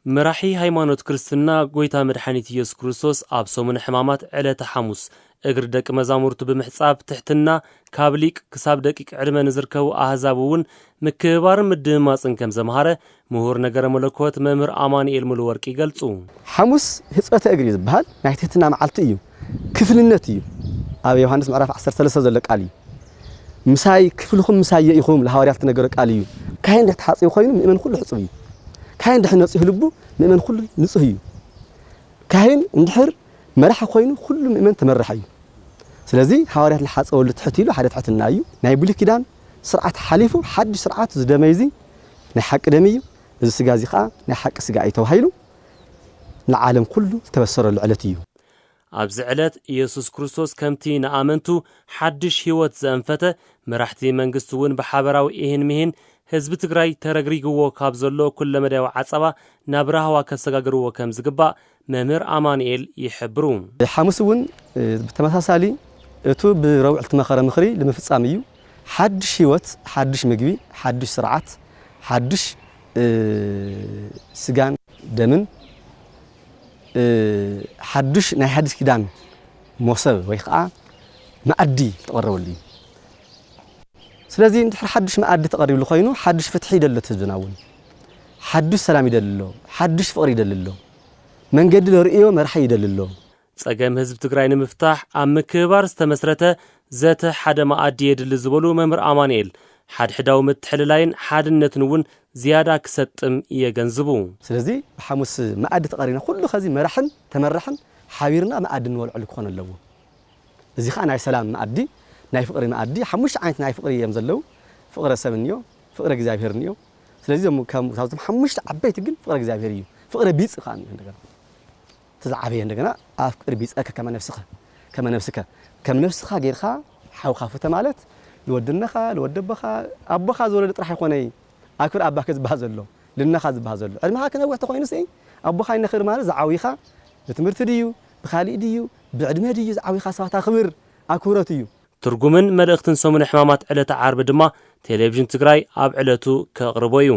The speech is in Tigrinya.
مراحي هايمانوت كريستنا قويتا مدحانيت يسوع كريستوس اب سومن حمامات علة حموس اگر دك مزامورت بمحصاب تحتنا كابليك كساب دقيق علم نزركو احزابون مكبار مدماصن كم زمهاره مهور نجر ملكوت ممر امانيل ملورق يغلصو حموس هصبته اگر يزبحال نايتتنا معلت እዩ ክፍልነት እዩ ኣብ ዮሐንስ ምዕራፍ 13 ዘሎ ቃል እዩ ምሳይ ክፍልኩም ምሳይ ይኹም ለሐዋርያት ነገረ ቃል እዩ ካይን ተሓጽዩ ኮይኑ ምእመን ሁሉ ሕጽብ እዩ ካይን ድሕነጽዩ ልቡ ምእመን ሁሉ ንጹህ እዩ ካይን እንድሕር መራح ኮይኑ ሁሉ ምእመን ተመራح እዩ ስለዚ ሐዋርያት ለሐጽወሉ ትሕት ኢሉ ሓደ ትሕትና እዩ ናይ ብሉይ ኪዳን ስርዓት ሓሊፉ ሓድሽ ስርዓት ዝደመይዚ ናይ ሓቂ ደም እዩ እዚ ስጋ እዚ ኸኣ ናይ ሓቂ ስጋ እዩ ተባሂሉ ለዓለም ሁሉ ተበሰረሉ ዕለት እዩ ኣብዚ ዕለት ኢየሱስ ክርስቶስ ከምቲ ንኣመንቱ ሓድሽ ህይወት ዘንፈተ መራሕቲ መንግስት እውን ብሓበራዊ ይህን ህዝቢ ትግራይ ተረግሪግዎ ካብ ዘሎ ኩለ መዳይ ዓጸባ ናብ ራህዋ ከሰጋግርዎ ከም ዝግባእ መምህር አማኑኤል ይሕብሩ ሐሙስ እውን ብተመሳሳሊ እቱ ብረውዕልቲ መኸረ ምኽሪ ለመፍጻም እዩ ሓድሽ ህይወት ሓድሽ ምግቢ ሓድሽ ስርዓት ሓድሽ ስጋን ደምን ሓድሽ ናይ ሓድሽ ኪዳን ሞሰብ ወይ ከዓ ማዕዲ ተቀረበሉ ስለዚህ እንት ሓድሽ ማዕዲ ተቀሪብሉ ኮይኑ ሓድሽ ፍትሒ ይደለት ህዝብናውን ሓድሽ ሰላም ይደልሎ ሓድሽ ፍቅሪ ይደልሎ መንገዲ ለርእዮ መርሐ ይደልሎ ጸገም ህዝብ ትግራይ ንምፍታሕ ኣብ ምክባር ዝተመስረተ ዘተ ሓደ ማዕዲ ይደል ዝበሉ መምህር አማኑኤል ሓድሕዳው ምትሕልላይን ሓድነትን زيادة كسطم يغنزبو ስለዚህ በሐሙስ ማዕድ ተቀሪና ሁሉ ከዚ መራሕን ተመራሕን ሓቢርና ማዕድ ንወልዕሉ ኮነ ኣለዎ እዚ ኸ ናይ ሰላም ማዕዲ ናይ ፍቅሪ ማዕዲ ሓሙሽ ዓይነት ናይ ፍቅሪ እዮም ዘለው ፍቅረ ሰብንዮ ፍቅረ እግዚአብሔር ንዮ ስለዚህ ካብቶም ሓሙሽ ዓበይቲ ግን ፍቅረ እግዚአብሔር እዩ ፍቅረ ቢጽ ኸ እንደገና ተዛዓበየ እንደገና ፍቅሪ ቢጽከ ከመ ነፍስኻ ጌርኻ ሓውኻ ፈተ ማለት ልወድነኻ ልወደበኻ ኣቦኻ ዝወለደ ጥራሕ ይኾነይ ኣክብር ኣባከ ዝባህ ዘሎ ልነኻ ዝባህ ዘሎ ዕድመኻ ከነውሕ ተኮይኑስ ኣቦኻ ይነኽር ማለት ዝዓዊኻ ብትምህርቲ ድዩ ብኻሊእ ድዩ ብዕድመ ድዩ ዝዓዊኻ ሰባት ኣክብር ኣክብረት እዩ ትርጉምን መልእኽትን ሰሙን ሕማማት ዕለተ ዓርብ ድማ ቴሌቪዥን ትግራይ ኣብ ዕለቱ ከቕርቦ እዩ